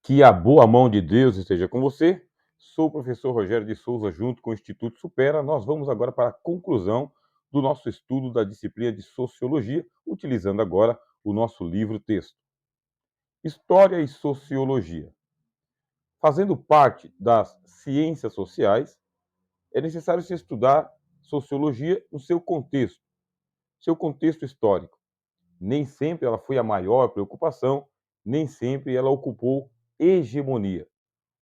Que a boa mão de Deus esteja com você. Sou o professor Rogério de Souza, junto com o Instituto Supera. Nós vamos agora para a conclusão do nosso estudo da disciplina de Sociologia, utilizando agora o nosso livro-texto. História e Sociologia. Fazendo parte das ciências sociais, é necessário se estudar sociologia no seu contexto histórico. Nem sempre ela foi a maior preocupação, nem sempre ela ocupou hegemonia.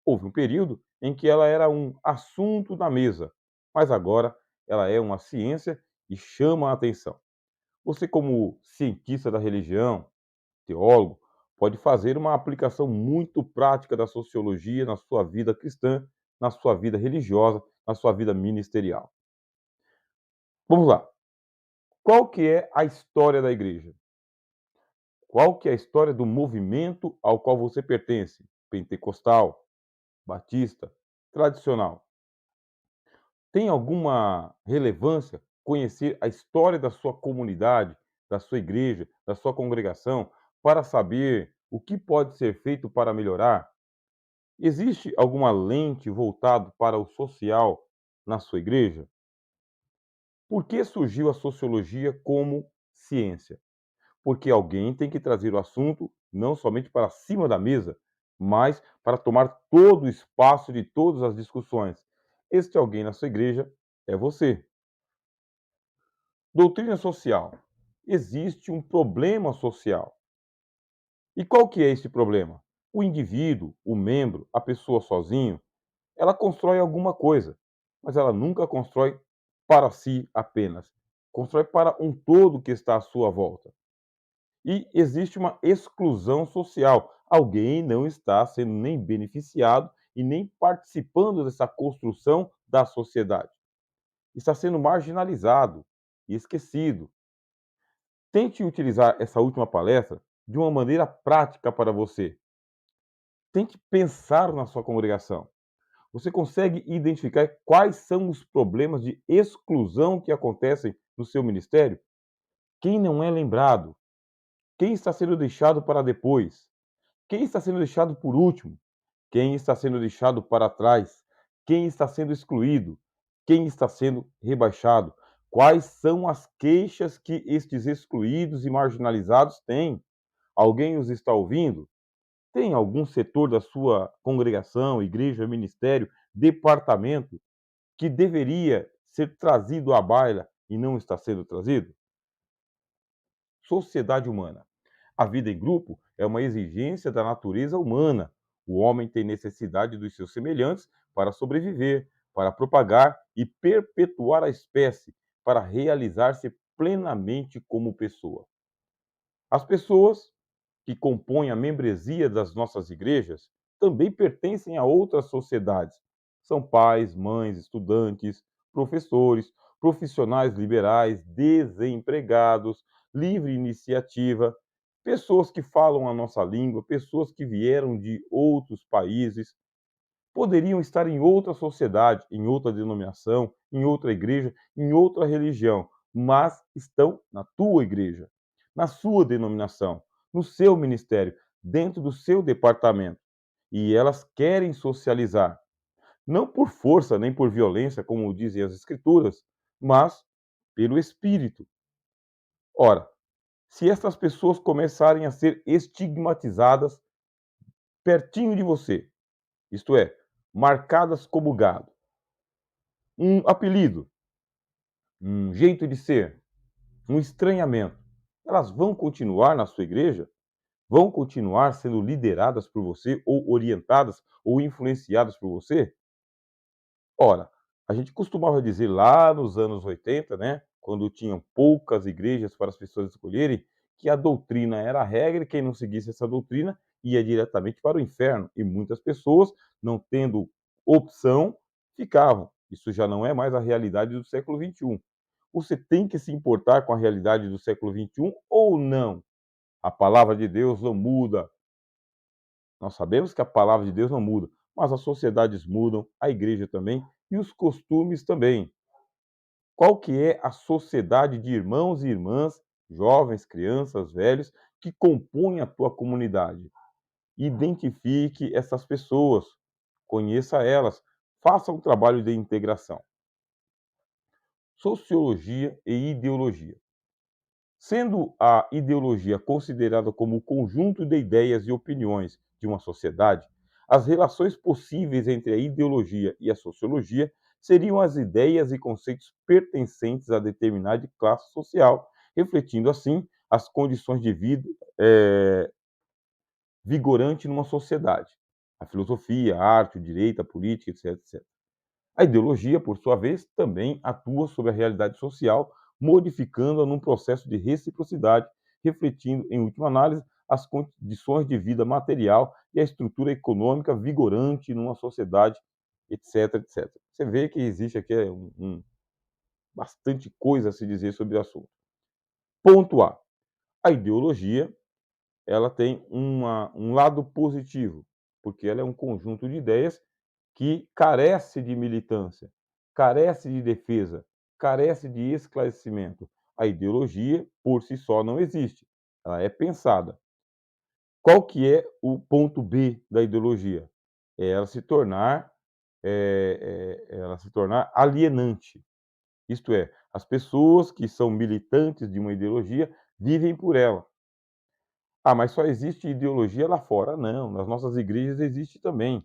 Houve um período em que ela era um assunto na mesa, mas agora ela é uma ciência e chama a atenção. Você, como cientista da religião, teólogo, pode fazer uma aplicação muito prática da sociologia na sua vida cristã, na sua vida religiosa, na sua vida ministerial. Vamos lá. Qual que é a história da igreja? Qual que é a história do movimento ao qual você pertence? Pentecostal, batista, tradicional. Tem alguma relevância conhecer a história da sua comunidade, da sua igreja, da sua congregação, para saber o que pode ser feito para melhorar? Existe alguma lente voltada para o social na sua igreja? Por que surgiu a sociologia como ciência? Porque alguém tem que trazer o assunto não somente para cima da mesa, mas para tomar todo o espaço de todas as discussões. Este alguém na sua igreja é você. Doutrina social. Existe um problema social. E qual que é esse problema? O indivíduo, o membro, a pessoa sozinho, ela constrói alguma coisa, mas ela nunca constrói para si apenas. Constrói para um todo que está à sua volta. E existe uma exclusão social. Alguém não está sendo nem beneficiado e nem participando dessa construção da sociedade. Está sendo marginalizado e esquecido. Tente utilizar essa última palestra de uma maneira prática para você. Tente pensar na sua congregação. Você consegue identificar quais são os problemas de exclusão que acontecem no seu ministério? Quem não é lembrado? Quem está sendo deixado para depois? Quem está sendo deixado por último? Quem está sendo deixado para trás? Quem está sendo excluído? Quem está sendo rebaixado? Quais são as queixas que estes excluídos e marginalizados têm? Alguém os está ouvindo? Tem algum setor da sua congregação, igreja, ministério, departamento que deveria ser trazido à baila e não está sendo trazido? Sociedade humana. A vida em grupo é uma exigência da natureza humana. O homem tem necessidade dos seus semelhantes para sobreviver, para propagar e perpetuar a espécie, para realizar-se plenamente como pessoa. As pessoas que compõem a membresia das nossas igrejas também pertencem a outras sociedades. São pais, mães, estudantes, professores, profissionais liberais, desempregados, livre iniciativa, pessoas que falam a nossa língua, pessoas que vieram de outros países, poderiam estar em outra sociedade, em outra denominação, em outra igreja, em outra religião, mas estão na tua igreja, na sua denominação, no seu ministério, dentro do seu departamento. E elas querem socializar, não por força nem por violência, como dizem as Escrituras, mas pelo Espírito. Ora, se estas pessoas começarem a ser estigmatizadas pertinho de você, isto é, marcadas como gado, um apelido, um jeito de ser, um estranhamento, elas vão continuar na sua igreja? Vão continuar sendo lideradas por você, ou orientadas, ou influenciadas por você? Ora, a gente costumava dizer lá nos anos 80, né, quando tinham poucas igrejas para as pessoas escolherem, que a doutrina era a regra e quem não seguisse essa doutrina ia diretamente para o inferno. E muitas pessoas, não tendo opção, ficavam. Isso já não é mais a realidade do século XXI. Você tem que se importar com a realidade do século XXI ou não? A palavra de Deus não muda. Nós sabemos que a palavra de Deus não muda, mas as sociedades mudam, a igreja também e os costumes também. Qual que é a sociedade de irmãos e irmãs, jovens, crianças, velhos, que compõem a tua comunidade? identifique essas pessoas, conheça elas, faça um trabalho de integração. Sociologia e ideologia. Sendo a ideologia considerada como o conjunto de ideias e opiniões de uma sociedade, as relações possíveis entre a ideologia e a sociologia seriam as ideias e conceitos pertencentes a determinada classe social, refletindo assim as condições de vida vigorante numa sociedade. A filosofia, a arte, o direito, a política, etc, etc. A ideologia, por sua vez, também atua sobre a realidade social, modificando-a num processo de reciprocidade, refletindo, em última análise, as condições de vida material e a estrutura econômica vigorante numa sociedade, etc, etc. Você vê que existe aqui bastante coisa a se dizer sobre o assunto. Ponto A. A ideologia ela tem um lado positivo, porque ela é um conjunto de ideias que carece de militância, carece de defesa, carece de esclarecimento. A ideologia, por si só, não existe. Ela é pensada. Qual que é o ponto B da ideologia? É ela se tornar alienante. Isto é, as pessoas que são militantes de uma ideologia vivem por ela. Ah, mas só existe ideologia lá fora. Não, nas nossas igrejas existe também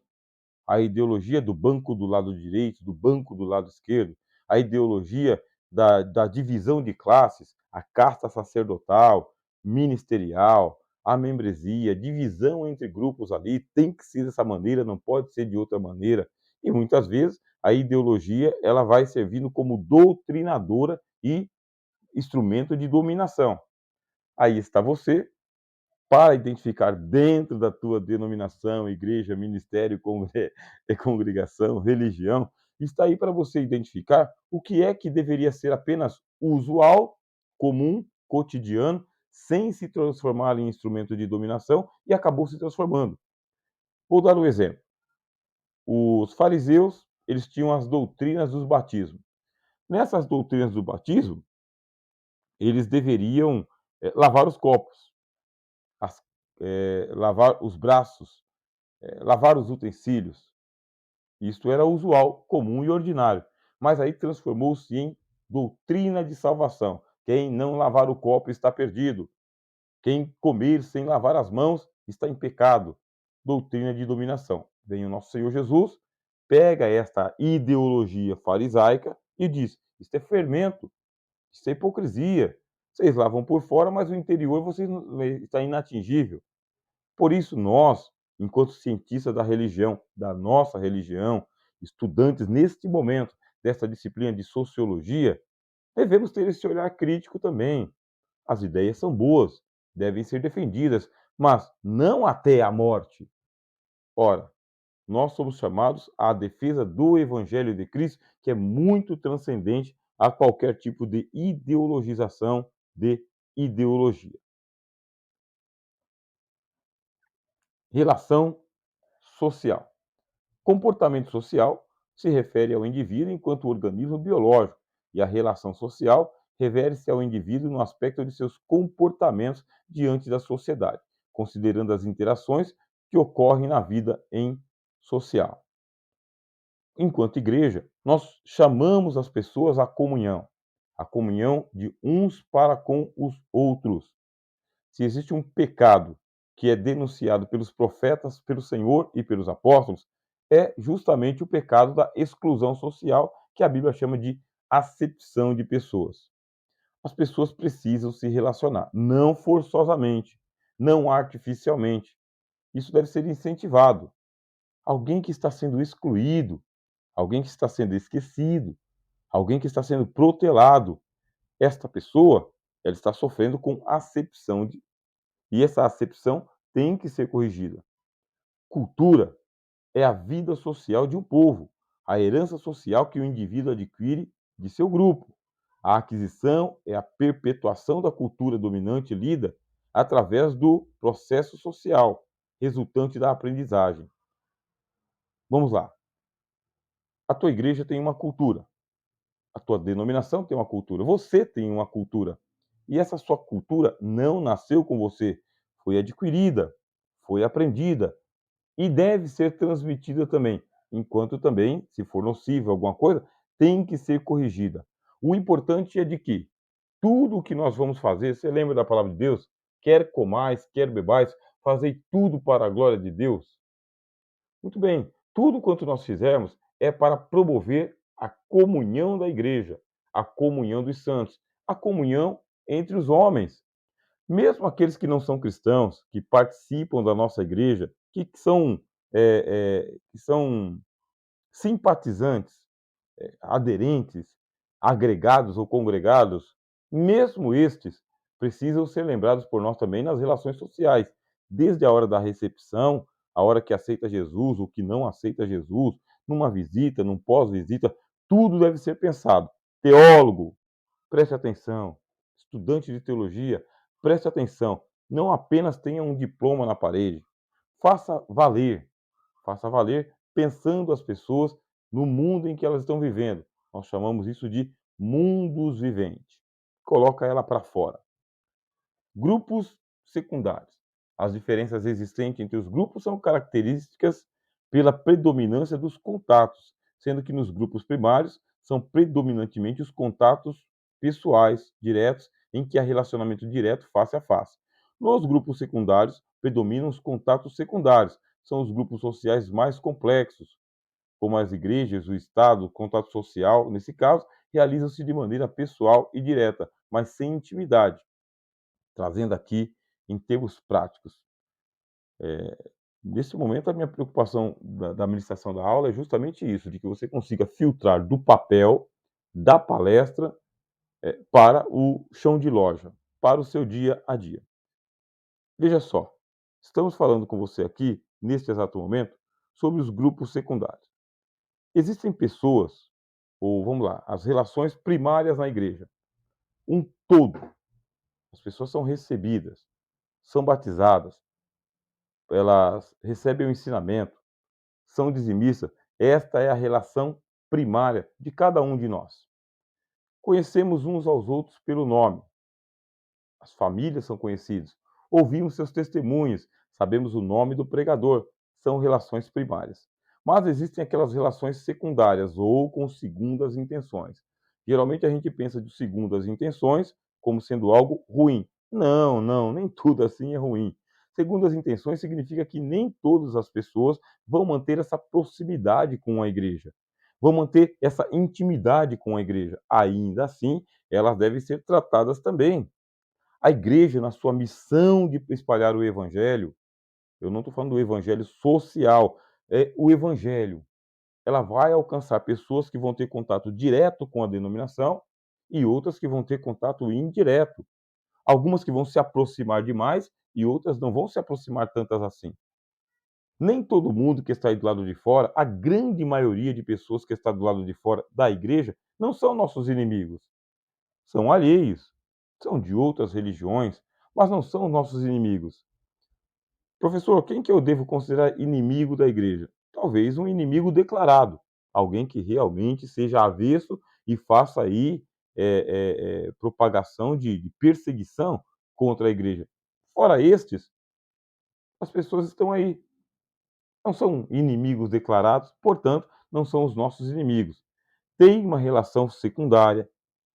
a ideologia do banco do lado direito, do banco do lado esquerdo, a ideologia da divisão de classes, a casta sacerdotal, ministerial, a membresia, divisão entre grupos ali, tem que ser dessa maneira, não pode ser de outra maneira. E muitas vezes a ideologia ela vai servindo como doutrinadora e instrumento de dominação. Aí está você para identificar dentro da tua denominação, igreja, ministério, congregação, religião, está aí para você identificar o que é que deveria ser apenas usual, comum, cotidiano, sem se transformar em instrumento de dominação e acabou se transformando. Vou dar um exemplo. Os fariseus, eles tinham as doutrinas dos batismos. Nessas doutrinas do batismo, eles deveriam lavar os copos, lavar os braços, lavar os utensílios. Isto era usual, comum e ordinário. Mas aí transformou-se em doutrina de salvação. Quem não lavar o copo está perdido. Quem comer sem lavar as mãos está em pecado. Doutrina de dominação. Vem o nosso Senhor Jesus, pega esta ideologia farisaica e diz: isto é fermento, isto é hipocrisia. Vocês lavam por fora, mas o interior vocês está inatingível. Por isso, nós, enquanto cientistas da religião, da nossa religião, estudantes neste momento dessa disciplina de sociologia, devemos ter esse olhar crítico também. As ideias são boas, devem ser defendidas, mas não até a morte. Ora, nós somos chamados à defesa do Evangelho de Cristo, que é muito transcendente a qualquer tipo de ideologização de ideologia. Relação social. Comportamento social se refere ao indivíduo enquanto organismo biológico, e a relação social refere-se ao indivíduo no aspecto de seus comportamentos diante da sociedade, considerando as interações que ocorrem na vida em social. Enquanto igreja, nós chamamos as pessoas à comunhão, a comunhão de uns para com os outros. Se existe um pecado que é denunciado pelos profetas, pelo Senhor e pelos apóstolos, é justamente o pecado da exclusão social, que a Bíblia chama de acepção de pessoas. As pessoas precisam se relacionar, não forçosamente, não artificialmente. Isso deve ser incentivado. Alguém que está sendo excluído, alguém que está sendo esquecido, alguém que está sendo protelado, esta pessoa, ela está sofrendo com acepção e essa acepção tem que ser corrigida. Cultura é a vida social de um povo, a herança social que o indivíduo adquire de seu grupo. A aquisição é a perpetuação da cultura dominante lida através do processo social, resultante da aprendizagem. Vamos lá. A tua igreja tem uma cultura, a tua denominação tem uma cultura, você tem uma cultura. E essa sua cultura não nasceu com você, foi adquirida, foi aprendida e deve ser transmitida também, enquanto também, se for nociva alguma coisa, tem que ser corrigida. O importante é de que tudo o que nós vamos fazer, você lembra da palavra de Deus? Quer comais, quer bebais, fazei tudo para a glória de Deus. Muito bem, tudo quanto nós fizermos é para promover a comunhão da igreja, a comunhão dos santos, a comunhão entre os homens. Mesmo aqueles que não são cristãos, que participam da nossa igreja, que são simpatizantes, aderentes, agregados ou congregados, mesmo estes precisam ser lembrados por nós também nas relações sociais, desde a hora da recepção, a hora que aceita Jesus, o que não aceita Jesus, numa visita, num pós-visita, tudo deve ser pensado. Teólogo, preste atenção. Estudante de teologia, preste atenção. Não apenas tenha um diploma na parede. Faça valer. Faça valer pensando as pessoas no mundo em que elas estão vivendo. Nós chamamos isso de mundos viventes. Coloca ela para fora. Grupos secundários. As diferenças existentes entre os grupos são características pela predominância dos contatos, sendo que nos grupos primários são predominantemente os contatos pessoais, diretos, em que há relacionamento direto face a face. Nos grupos secundários, predominam os contatos secundários, são os grupos sociais mais complexos, como as igrejas, o Estado, o contato social, nesse caso, realizam-se de maneira pessoal e direta, mas sem intimidade. Trazendo aqui em termos práticos. Nesse momento, a minha preocupação da administração da aula é justamente isso, de que você consiga filtrar do papel, da palestra, para o chão de loja, para o seu dia a dia. Veja só, estamos falando com você aqui, neste exato momento, sobre os grupos secundários. Existem pessoas, ou vamos lá, as relações primárias na igreja. Um todo. As pessoas são recebidas, são batizadas, elas recebem o ensinamento, são dizimistas. Esta é a relação primária de cada um de nós. Conhecemos uns aos outros pelo nome, as famílias são conhecidas, ouvimos seus testemunhos, sabemos o nome do pregador, são relações primárias. Mas existem aquelas relações secundárias ou com segundas intenções. Geralmente a gente pensa de segundas intenções como sendo algo ruim. Não, não, nem tudo assim é ruim. Segundas intenções significa que nem todas as pessoas vão manter essa proximidade com a igreja, vão manter essa intimidade com a igreja. Ainda assim, elas devem ser tratadas também. A igreja, na sua missão de espalhar o evangelho, eu não estou falando do evangelho social, é o evangelho. Ela vai alcançar pessoas que vão ter contato direto com a denominação e outras que vão ter contato indireto. Algumas que vão se aproximar demais e outras não vão se aproximar tantas assim. Nem todo mundo que está aí do lado de fora, a grande maioria de pessoas que está do lado de fora da igreja, não são nossos inimigos. São alheios, são de outras religiões, mas não são nossos inimigos. Professor, quem que eu devo considerar inimigo da igreja? Talvez um inimigo declarado, alguém que realmente seja avesso e faça aí propagação de perseguição contra a igreja. Fora estes, as pessoas estão aí, não são inimigos declarados, portanto, não são os nossos inimigos. Tem uma relação secundária,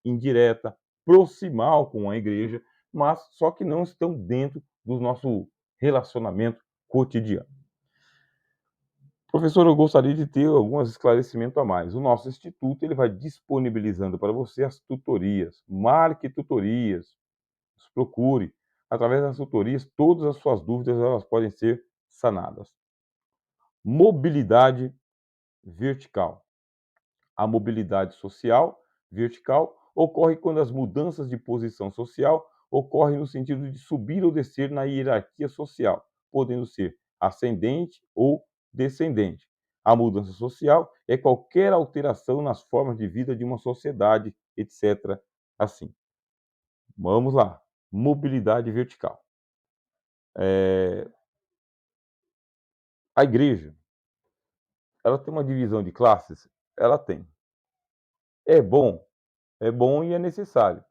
indireta, proximal com a igreja, mas só que não estão dentro do nosso relacionamento cotidiano. Professor, eu gostaria de ter alguns esclarecimentos a mais. O nosso instituto ele vai disponibilizando para você as tutorias. Marque tutorias, nos procure. Através das tutorias, todas as suas dúvidas elas podem ser sanadas. Mobilidade vertical. A mobilidade social vertical ocorre quando as mudanças de posição social ocorrem no sentido de subir ou descer na hierarquia social, podendo ser ascendente ou descendente. A mudança social é qualquer alteração nas formas de vida de uma sociedade, etc. Assim. Vamos lá. Mobilidade vertical. A igreja, ela tem uma divisão de classes? Ela tem. É bom? É bom e é necessário.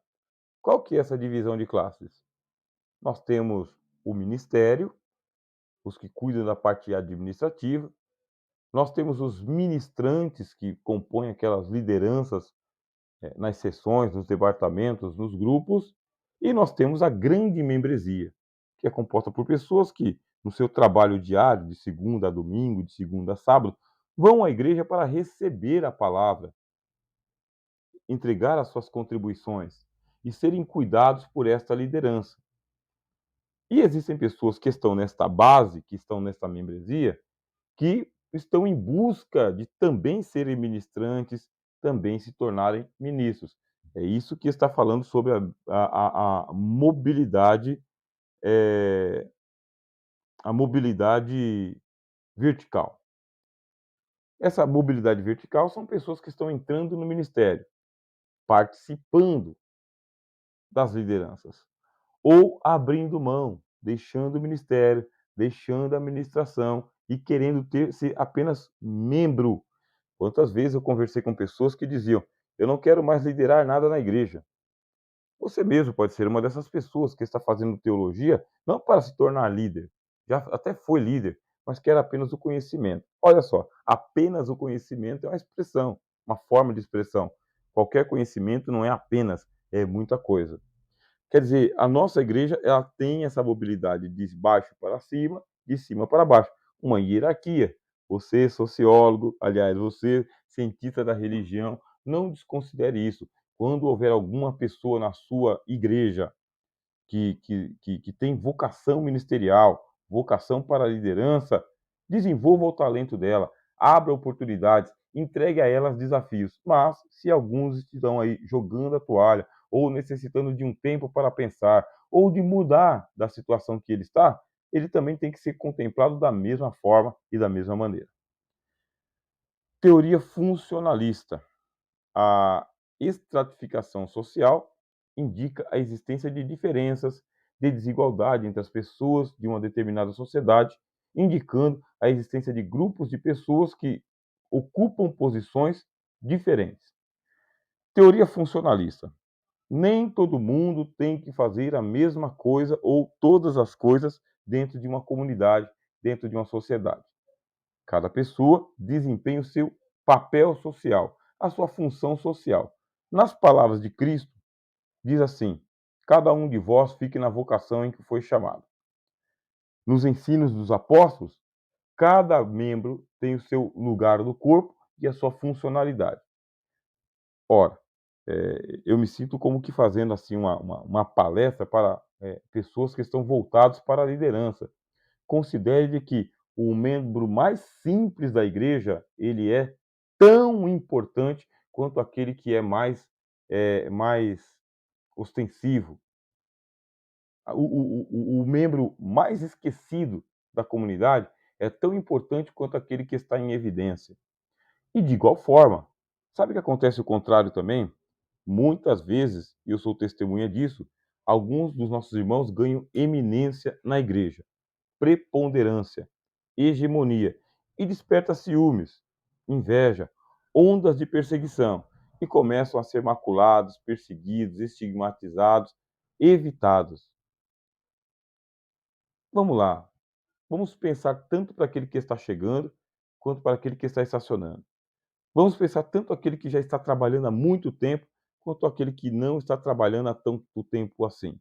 Qual que é essa divisão de classes? Nós temos o ministério, os que cuidam da parte administrativa, nós temos os ministrantes que compõem aquelas lideranças nas sessões, nos departamentos, nos grupos, e nós temos a grande membresia, que é composta por pessoas que, no seu trabalho diário, de segunda a domingo, de segunda a sábado, vão à igreja para receber a palavra, entregar as suas contribuições e serem cuidados por esta liderança. E existem pessoas que estão nesta base, que estão nesta membresia, que estão em busca de também serem ministrantes, também se tornarem ministros. É isso que está falando sobre a mobilidade, eh, a mobilidade vertical. Essa mobilidade vertical são pessoas que estão entrando no ministério, participando das lideranças, ou abrindo mão, deixando o ministério, deixando a administração e querendo ser apenas membro. Quantas vezes eu conversei com pessoas que diziam: "Eu não quero mais liderar nada na igreja". Você mesmo pode ser uma dessas pessoas que está fazendo teologia, não para se tornar líder, já até foi líder, mas quer apenas o conhecimento. Olha só, apenas o conhecimento é uma expressão, uma forma de expressão. Qualquer conhecimento não é apenas, é muita coisa. Quer dizer, a nossa igreja, ela tem essa mobilidade de baixo para cima, de cima para baixo, uma hierarquia. Você, sociólogo, aliás, você, cientista da religião, não desconsidere isso. Quando houver alguma pessoa na sua igreja que tem vocação ministerial, vocação para a liderança, desenvolva o talento dela, abra oportunidades, entregue a elas desafios. Mas, se alguns estão aí jogando a toalha, ou necessitando de um tempo para pensar, ou de mudar da situação que ele está, ele também tem que ser contemplado da mesma forma e da mesma maneira. Teoria funcionalista. A estratificação social indica a existência de diferenças, de desigualdade entre as pessoas de uma determinada sociedade, indicando a existência de grupos de pessoas que ocupam posições diferentes. Teoria funcionalista. Nem todo mundo tem que fazer a mesma coisa ou todas as coisas dentro de uma comunidade, dentro de uma sociedade. Cada pessoa desempenha o seu papel social, a sua função social. Nas palavras de Cristo, diz assim: cada um de vós fique na vocação em que foi chamado. Nos ensinos dos apóstolos, cada membro tem o seu lugar no corpo e a sua funcionalidade. Ora, eu me sinto como que fazendo assim uma palestra para pessoas que estão voltadas para a liderança. Considere que o membro mais simples da igreja, ele é tão importante quanto aquele que é mais ostensivo. O membro mais esquecido da comunidade é tão importante quanto aquele que está em evidência. E de igual forma, sabe que acontece o contrário também? Muitas vezes, e eu sou testemunha disso, alguns dos nossos irmãos ganham eminência na igreja, preponderância, hegemonia, e desperta ciúmes, inveja, ondas de perseguição, e começam a ser maculados, perseguidos, estigmatizados, evitados. Vamos lá, vamos pensar tanto para aquele que está chegando, quanto para aquele que está estacionando. Vamos pensar tanto aquele que já está trabalhando há muito tempo, quanto aquele que não está trabalhando há tanto tempo assim.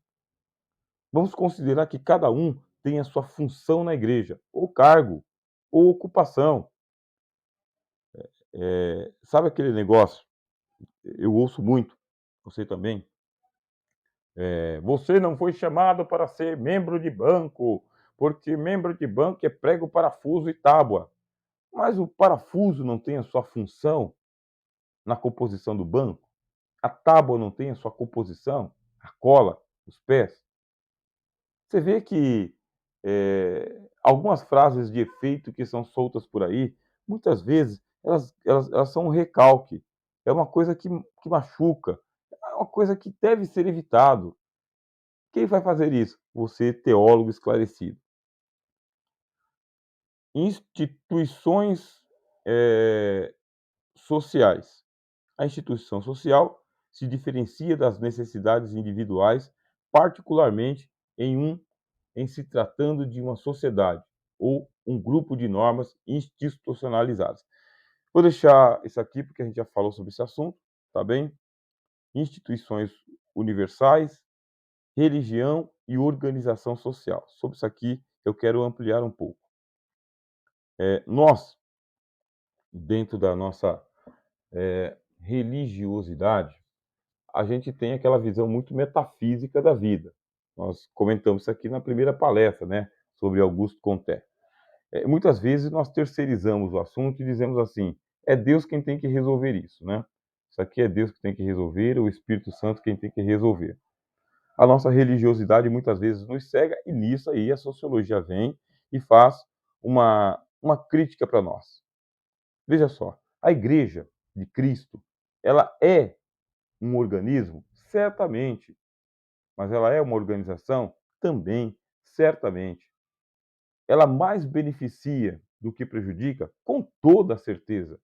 Vamos considerar que cada um tem a sua função na igreja, ou cargo, ou ocupação. Sabe aquele negócio? Eu ouço muito, você também. Você não foi chamado para ser membro de banco, porque membro de banco é prego, parafuso e tábua. Mas o parafuso não tem a sua função na composição do banco? A tábua não tem a sua composição? A cola, os pés? Você vê que algumas frases de efeito que são soltas por aí, muitas vezes elas são um recalque. É uma coisa que machuca, é uma coisa que deve ser evitado. Quem vai fazer isso? Você, teólogo esclarecido. Instituições sociais. A instituição social se diferencia das necessidades individuais, particularmente em se tratando de uma sociedade. ou um grupo de normas institucionalizadas. Vou deixar isso aqui porque a gente já falou sobre esse assunto, tá bem? Instituições universais, religião e organização social. Sobre isso aqui eu quero ampliar um pouco. Nós, dentro da nossa religiosidade, a gente tem aquela visão muito metafísica da vida. Nós comentamos isso aqui na primeira palestra, né, sobre Augusto Comte. Muitas vezes nós terceirizamos o assunto e dizemos assim: é Deus quem tem que resolver isso, né? Isso aqui é Deus que tem que resolver, o Espírito Santo quem tem que resolver. A nossa religiosidade muitas vezes nos cega e nisso aí a sociologia vem e faz uma crítica para nós. Veja só, a Igreja de Cristo, ela é um organismo? Certamente. Mas ela é uma organização? Também, certamente. Ela mais beneficia do que prejudica? Com toda certeza.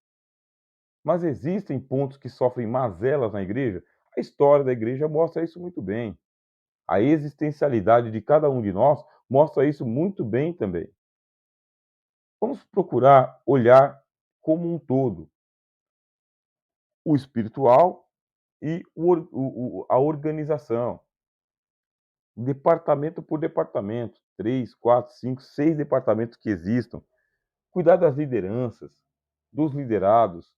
Mas existem pontos que sofrem mazelas na igreja? A história da igreja mostra isso muito bem. A existencialidade de cada um de nós mostra isso muito bem também. Vamos procurar olhar como um todo o espiritual e a organização. Departamento por departamento, 3, 4, 5, 6 departamentos que existam. Cuidar das lideranças, dos liderados,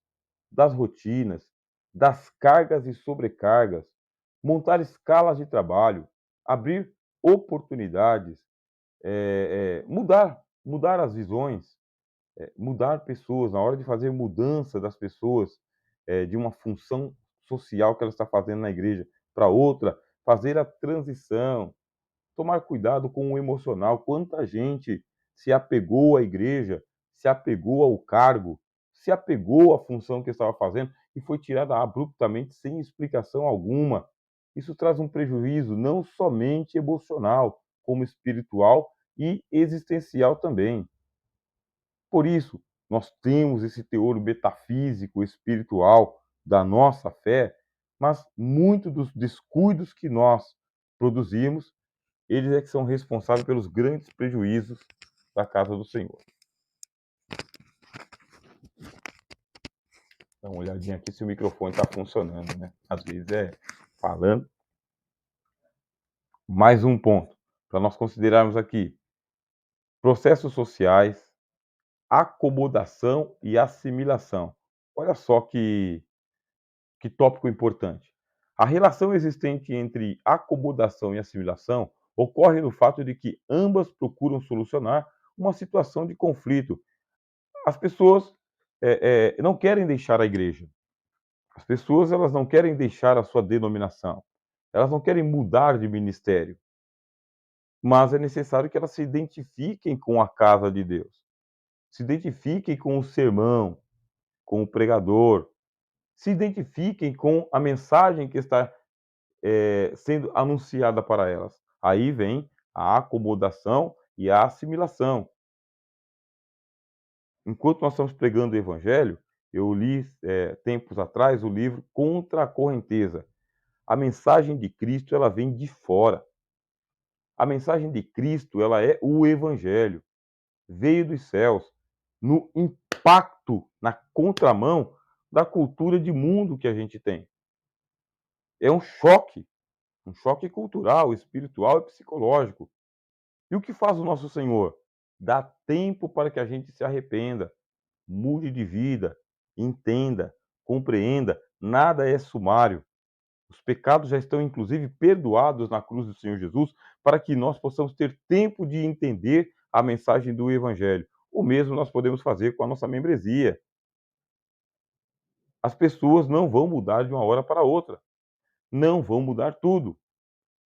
das rotinas, das cargas e sobrecargas, montar escalas de trabalho, abrir oportunidades, mudar as visões, mudar pessoas, na hora de fazer mudança das pessoas, de uma função social que ela está fazendo na igreja para outra, fazer a transição, tomar cuidado com o emocional. Quanta gente se apegou à igreja, se apegou ao cargo, se apegou à função que estava fazendo e foi tirada abruptamente sem explicação alguma. Isso traz um prejuízo não somente emocional, como espiritual e existencial também. Por isso, nós temos esse teor metafísico, espiritual da nossa fé, mas muito dos descuidos que nós produzimos, eles é que são responsáveis pelos grandes prejuízos da casa do Senhor. Dá uma olhadinha aqui se o microfone está funcionando, né? Às vezes falando. Mais um ponto para nós considerarmos aqui: processos sociais, acomodação e assimilação. Olha só que tópico importante. A relação existente entre acomodação e assimilação ocorre no fato de que ambas procuram solucionar uma situação de conflito. As pessoas não querem deixar a igreja. As pessoas elas não querem deixar a sua denominação. Elas não querem mudar de ministério. Mas é necessário que elas se identifiquem com a casa de Deus. Se identifiquem com o sermão, com o pregador. Se identifiquem com a mensagem que está sendo anunciada para elas. Aí vem a acomodação e a assimilação. Enquanto nós estamos pregando o evangelho, eu li tempos atrás o livro Contra a Correnteza. A mensagem de Cristo ela vem de fora. A mensagem de Cristo ela é o evangelho. Veio dos céus no impacto, na contramão da cultura de mundo que a gente tem. É um choque cultural, espiritual e psicológico. E o que faz o nosso Senhor? Dá tempo para que a gente se arrependa, mude de vida, entenda, compreenda, nada é sumário. Os pecados já estão, inclusive, perdoados na cruz do Senhor Jesus, para que nós possamos ter tempo de entender a mensagem do Evangelho. O mesmo nós podemos fazer com a nossa membresia. As pessoas não vão mudar de uma hora para outra. Não vão mudar tudo.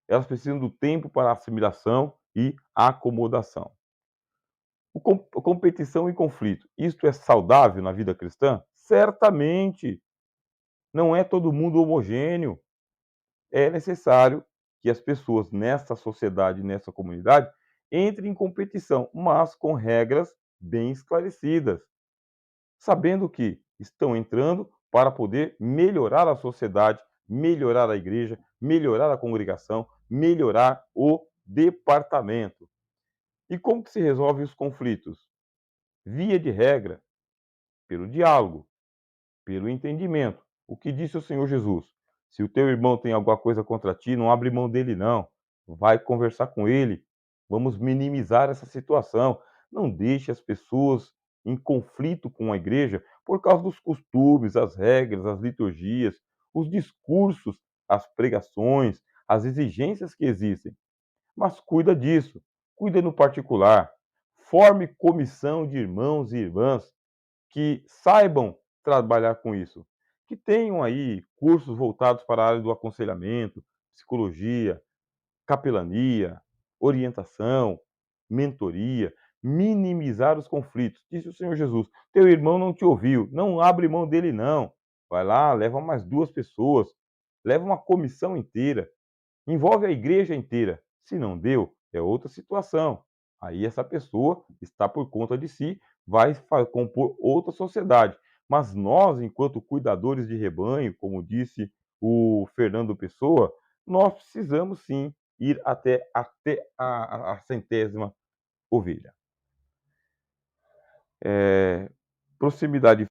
Elas precisam do tempo para assimilação e acomodação. Competição e conflito. Isto é saudável na vida cristã? Certamente. Não é todo mundo homogêneo. É necessário que as pessoas nessa sociedade, nessa comunidade, entrem em competição, mas com regras bem esclarecidas, sabendo que estão entrando para poder melhorar a sociedade, melhorar a igreja, melhorar a congregação, melhorar o departamento. E como que se resolve os conflitos? Via de regra, pelo diálogo, pelo entendimento. O que disse o Senhor Jesus? Se o teu irmão tem alguma coisa contra ti, não abre mão dele, não. Vai conversar com ele. Vamos minimizar essa situação. Não deixe as pessoas em conflito com a igreja por causa dos costumes, as regras, as liturgias, os discursos, as pregações, as exigências que existem. Mas cuida disso. Cuida no particular. Forme comissão de irmãos e irmãs que saibam trabalhar com isso, que tenham aí cursos voltados para a área do aconselhamento, psicologia, capelania, orientação, mentoria, minimizar os conflitos. Disse o Senhor Jesus: teu irmão não te ouviu, não abre mão dele, não. Vai lá, leva mais duas pessoas, leva uma comissão inteira. Envolve a igreja inteira. Se não deu, é outra situação. Aí essa pessoa está por conta de si, vai compor outra sociedade. Mas nós, enquanto cuidadores de rebanho, como disse o Fernando Pessoa, nós precisamos sim ir até a centésima ovelha. Proximidade